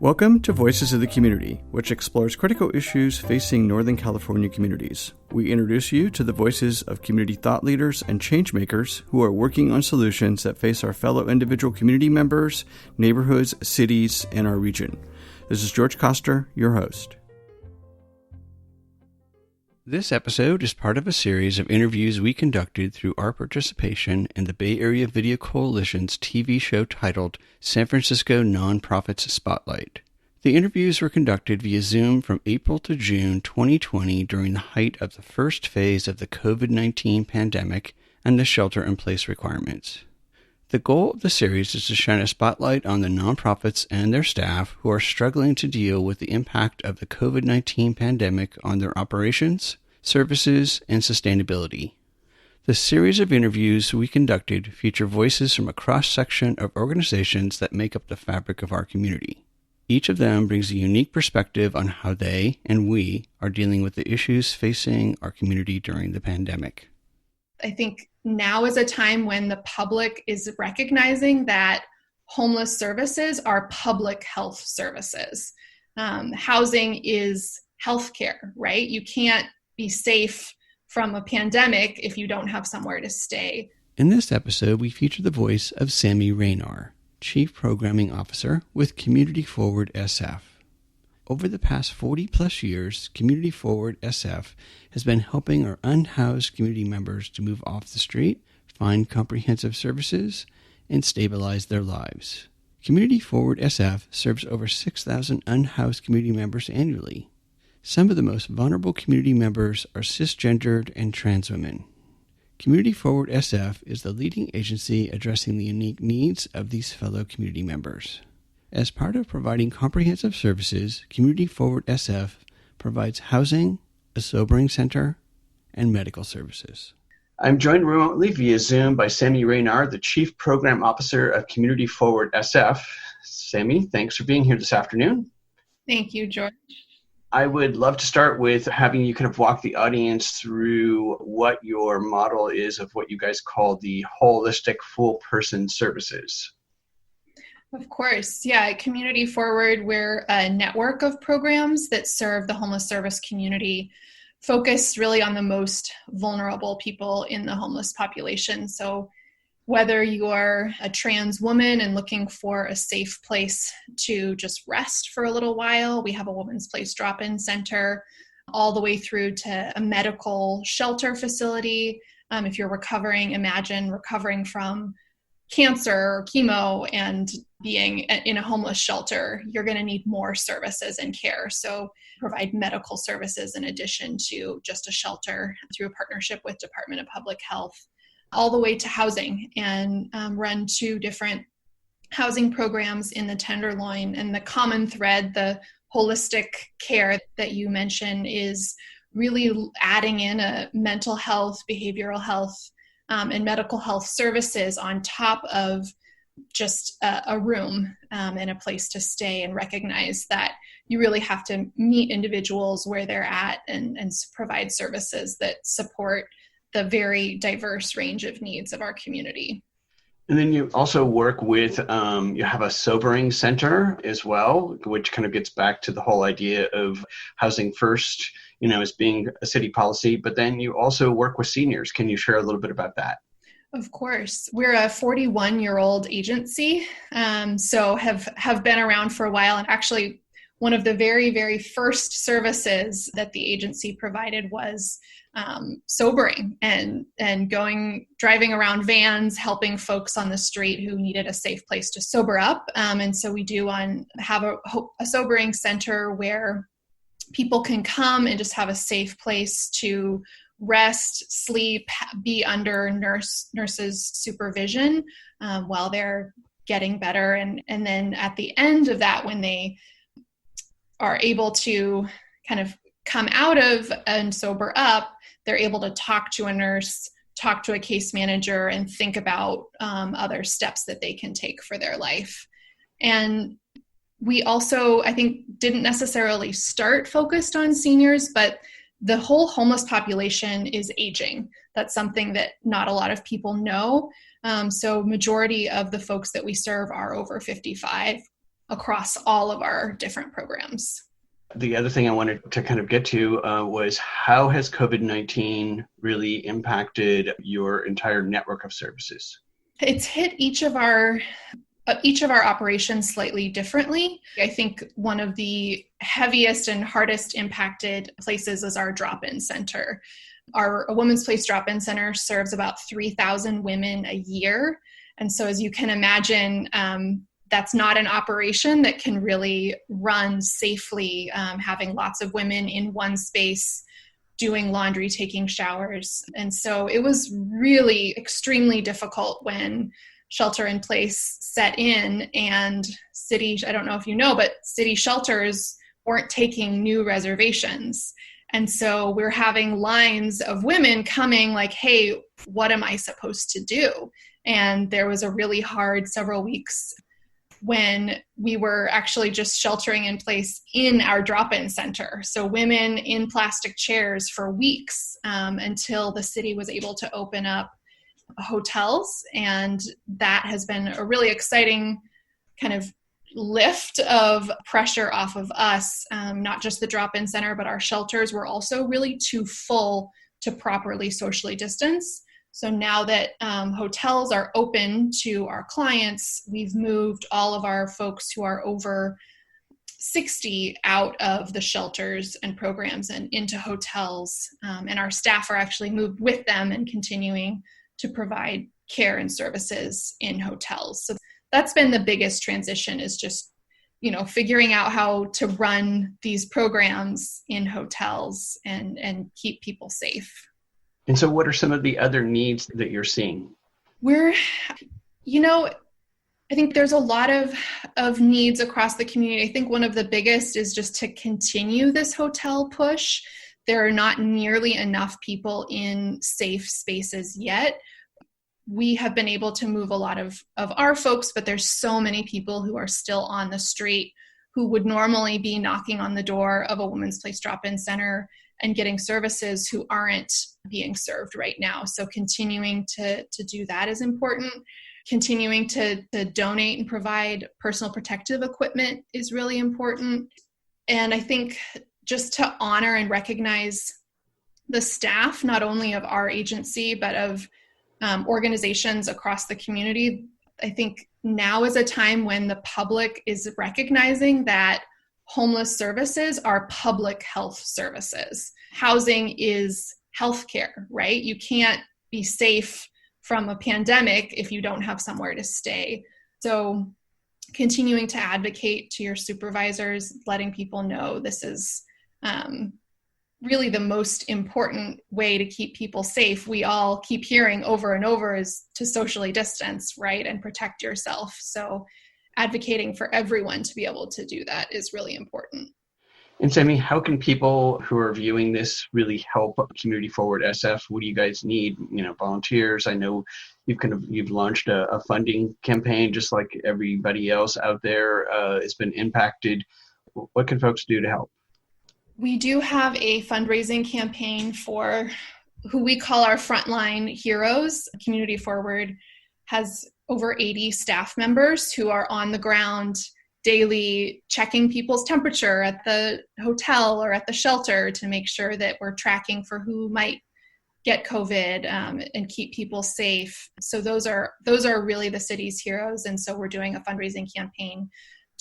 Welcome to Voices of the Community, which explores critical issues facing Northern California communities. We introduce you to the voices of community thought leaders and changemakers who are working on solutions that face our fellow individual community members, neighborhoods, cities, and our region. This is George Koster, your host. This episode is part of a series of interviews we conducted through our participation in the Bay Area Video Coalition's TV show titled San Francisco Nonprofits Spotlight. The interviews were conducted via Zoom from April to June 2020 during the height of the first phase of the COVID-19 pandemic and the shelter-in-place requirements. The goal of the series is to shine a spotlight on the nonprofits and their staff who are struggling to deal with the impact of the COVID-19 pandemic on their operations, services, and sustainability. The series of interviews we conducted feature voices from a cross-section of organizations that make up the fabric of our community. Each of them brings a unique perspective on how they and we are dealing with the issues facing our community during the pandemic. I think now is a time when the public is recognizing that homeless services are public health services. Housing is healthcare, right? You can't be safe from a pandemic if you don't have somewhere to stay. In this episode, we feature the voice of Sammie Rayner, Chief Programming Officer with Community Forward SF. Over the past 40-plus years, Community Forward SF has been helping our unhoused community members to move off the street, find comprehensive services, and stabilize their lives. Community Forward SF serves over 6,000 unhoused community members annually. Some of the most vulnerable community members are cis-gendered and trans women. Community Forward SF is the leading agency addressing the unique needs of these fellow community members. As part of providing comprehensive services, Community Forward SF provides housing, a sobering center, and medical services. I'm joined remotely via Zoom by Sammie Rayner, the Chief Program Officer of Community Forward SF. Sammie, thanks for being here this afternoon. Thank you, George. I would love to start with having you kind of walk the audience through what your model is of what you guys call the holistic full person services. Of course. Yeah, at Community Forward, we're a network of programs that serve the homeless service community, focused really on the most vulnerable people in the homeless population. So whether you're a trans woman and looking for a safe place to just rest for a little while, we have a women's place drop-in center, all the way through to a medical shelter facility. If you're imagine recovering from cancer or chemo and being in a homeless shelter, you're going to need more services and care. So provide medical services in addition to just a shelter through a partnership with Department of Public Health, all the way to housing, and run 2 different housing programs in the Tenderloin. And the common thread, the holistic care that you mentioned, is really adding in a mental health, behavioral health, and medical health services on top of just a room and a place to stay, and recognize that you really have to meet individuals where they're at and provide services that support the very diverse range of needs of our community. And then you also work with, you have a sobering center as well, which kind of gets back to the whole idea of housing first, as being a city policy, but then you also work with seniors. Can you share a little bit about that? Of course. We're a 41-year-old agency, so have been around for a while. And actually, one of the very, very first services that the agency provided was sobering and driving around vans, helping folks on the street who needed a safe place to sober up. And so we have a sobering center where people can come and just have a safe place to rest, sleep, be under nurses' supervision while they're getting better. And then at the end of that, when they are able to kind of come out of and sober up, they're able to talk to a nurse, talk to a case manager, and think about other steps that they can take for their life. And we also, I think, didn't necessarily start focused on seniors, but the whole homeless population is aging. That's something that not a lot of people know. So majority of the folks that we serve are over 55. across all of our different programs. The other thing I wanted to kind of get to was how has COVID-19 really impacted your entire network of services? It's hit each of our operations slightly differently. I think one of the heaviest and hardest impacted places is our drop-in center. Our Women's Place Drop-In Center serves about 3,000 women a year. And so as you can imagine, that's not an operation that can really run safely, having lots of women in one space doing laundry, taking showers. And so it was really extremely difficult when shelter in place set in and I don't know if you know, but city shelters weren't taking new reservations. And so we're having lines of women coming like, hey, what am I supposed to do? And there was a really hard several weeks when we were actually just sheltering in place in our drop-in center. So women in plastic chairs for weeks until the city was able to open up hotels. And that has been a really exciting kind of lift of pressure off of us, not just the drop-in center, but our shelters were also really too full to properly socially distance. So now that hotels are open to our clients, we've moved all of our folks who are over 60 out of the shelters and programs and into hotels. And our staff are actually moved with them and continuing to provide care and services in hotels. So that's been the biggest transition, is just, figuring out how to run these programs in hotels and keep people safe. And so what are some of the other needs that you're seeing? I think there's a lot of needs across the community. I think one of the biggest is just to continue this hotel push. There are not nearly enough people in safe spaces yet. We have been able to move a lot of our folks, but there's so many people who are still on the street who would normally be knocking on the door of a Women's Place Drop-In Center and getting services who aren't being served right now. So continuing to do that is important. Continuing to donate and provide personal protective equipment is really important. And I think just to honor and recognize the staff, not only of our agency, but of organizations across the community. I think now is a time when the public is recognizing that homeless services are public health services. Housing is healthcare, right? You can't be safe from a pandemic if you don't have somewhere to stay. So continuing to advocate to your supervisors, letting people know this is really the most important way to keep people safe. We all keep hearing over and over is to socially distance, right? And protect yourself. So advocating for everyone to be able to do that is really important. And Sammie, how can people who are viewing this really help Community Forward SF? What do you guys need? Volunteers. I know you've launched a funding campaign, just like everybody else out there has been impacted. What can folks do to help? We do have a fundraising campaign for who we call our frontline heroes. Community Forward has over 80 staff members who are on the ground daily checking people's temperature at the hotel or at the shelter to make sure that we're tracking for who might get COVID and keep people safe. So those are really the city's heroes. And so we're doing a fundraising campaign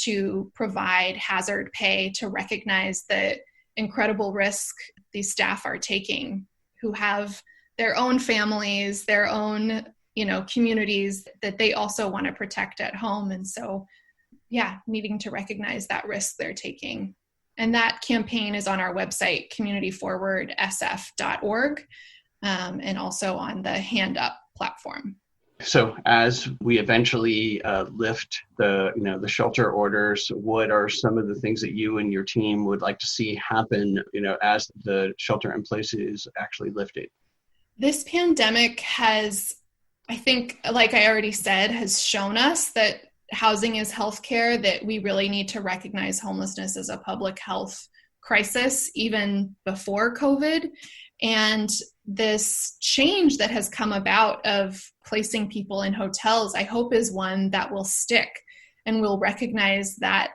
to provide hazard pay to recognize the incredible risk these staff are taking, who have their own families, their own, communities that they also want to protect at home. And so, needing to recognize that risk they're taking. And that campaign is on our website, communityforwardsf.org, and also on the Hand Up platform. So as we eventually lift the shelter orders, what are some of the things that you and your team would like to see happen, as the shelter in place is actually lifted? This pandemic has, I think, like I already said, has shown us that housing is healthcare, that we really need to recognize homelessness as a public health crisis even before COVID. And this change that has come about of placing people in hotels, I hope is one that will stick. and we'll recognize that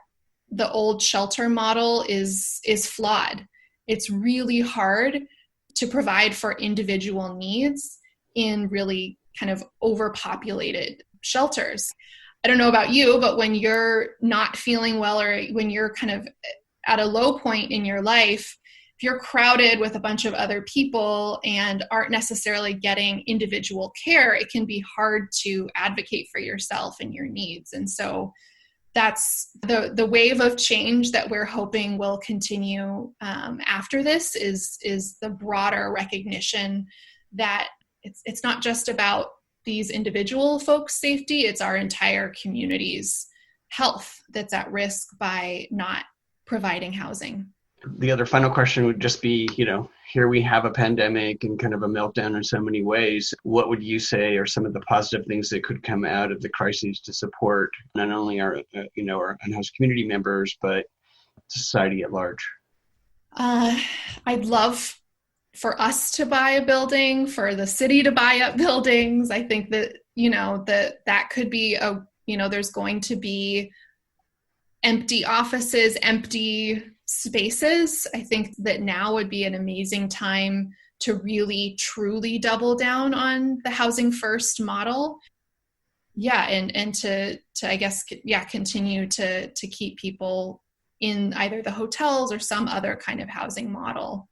the old shelter model is flawed. It's really hard to provide for individual needs in really kind of overpopulated shelters. I don't know about you, but when you're not feeling well or when you're kind of at a low point in your life, if you're crowded with a bunch of other people and aren't necessarily getting individual care, it can be hard to advocate for yourself and your needs. And so that's the wave of change that we're hoping will continue after this is the broader recognition that it's not just about these individual folks' safety, it's our entire community's health that's at risk by not providing housing. The other final question would just be, here we have a pandemic and kind of a meltdown in so many ways. What would you say are some of the positive things that could come out of the crises to support not only our unhoused community members, but society at large? I'd love for us to buy a building, for the city to buy up buildings. I think that, that could be there's going to be empty offices, empty spaces. I think that now would be an amazing time to really truly double down on the housing first model. Yeah. And to I guess, continue to keep people in either the hotels or some other kind of housing model.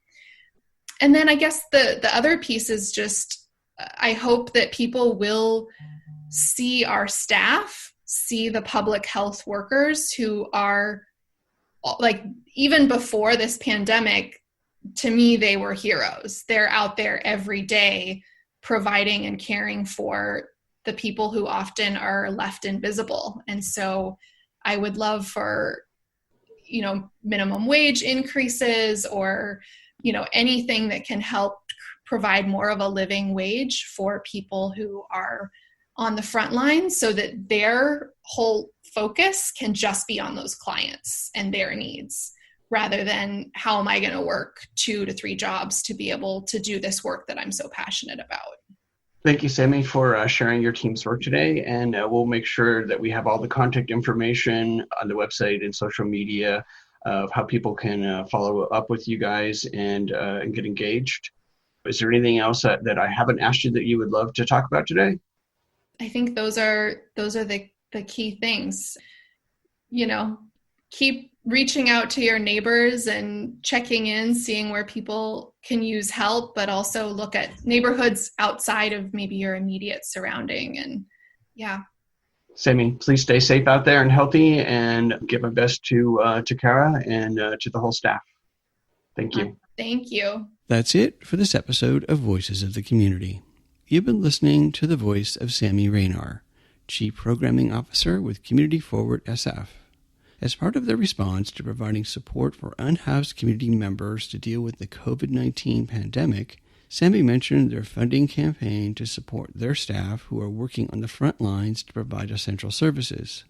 And then I guess the other piece is just, I hope that people will see our staff, see the public health workers who are like, even before this pandemic, to me, they were heroes. They're out there every day providing and caring for the people who often are left invisible. And so I would love for, minimum wage increases or, anything that can help provide more of a living wage for people who are on the front lines so that their whole focus can just be on those clients and their needs rather than how am I going to work 2 to 3 jobs to be able to do this work that I'm so passionate about. Thank you, Sammie, for sharing your team's work today. And we'll make sure that we have all the contact information on the website and social media of how people can follow up with you guys and get engaged. Is there anything else that I haven't asked you that you would love to talk about today? I think those are the key things. Keep reaching out to your neighbors and checking in, seeing where people can use help, but also look at neighborhoods outside of maybe your immediate surrounding. And yeah. Sammie, please stay safe out there and healthy, and give my best to Kara and to the whole staff. Thank you. Thank you. That's it for this episode of Voices of the Community. You've been listening to the voice of Sammie Rayner, Chief Programming Officer with Community Forward SF. As part of their response to providing support for unhoused community members to deal with the COVID-19 pandemic, Sammie mentioned their funding campaign to support their staff who are working on the front lines to provide essential services.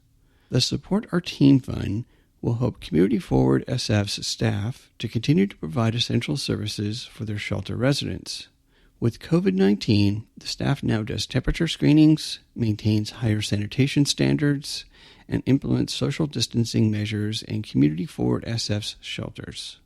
The Support Our Team Fund will help Community Forward SF's staff to continue to provide essential services for their shelter residents. With COVID-19, the staff now does temperature screenings, maintains higher sanitation standards, and implements social distancing measures in Community Forward SF's shelters.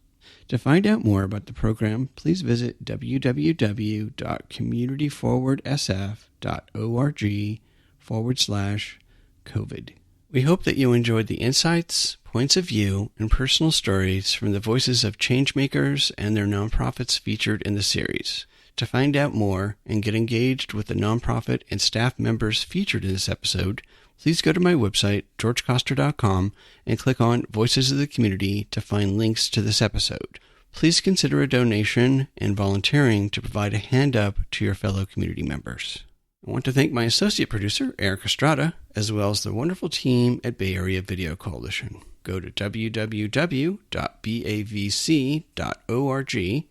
To find out more about the program, please visit www.communityforwardSF.org/COVID. We hope that you enjoyed the insights, points of view, and personal stories from the voices of changemakers and their nonprofits featured in the series. To find out more and get engaged with the nonprofit and staff members featured in this episode, please go to my website, georgecoster.com, and click on Voices of the Community to find links to this episode. Please consider a donation and volunteering to provide a hand up to your fellow community members. I want to thank my associate producer, Eric Estrada, as well as the wonderful team at Bay Area Video Coalition. Go to www.bavc.org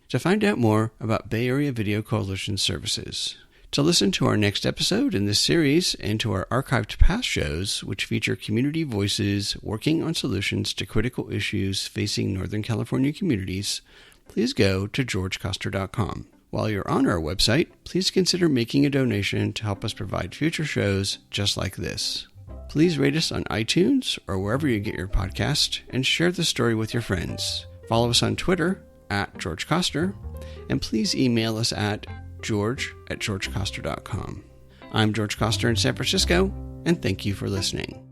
to find out more about Bay Area Video Coalition services. To listen to our next episode in this series and to our archived past shows, which feature community voices working on solutions to critical issues facing Northern California communities, please go to georgecoster.com. While you're on our website, please consider making a donation to help us provide future shows just like this. Please rate us on iTunes or wherever you get your podcast and share the story with your friends. Follow us on Twitter @George Koster, and please email us at george@georgekoster.com. I'm George Koster in San Francisco, and thank you for listening.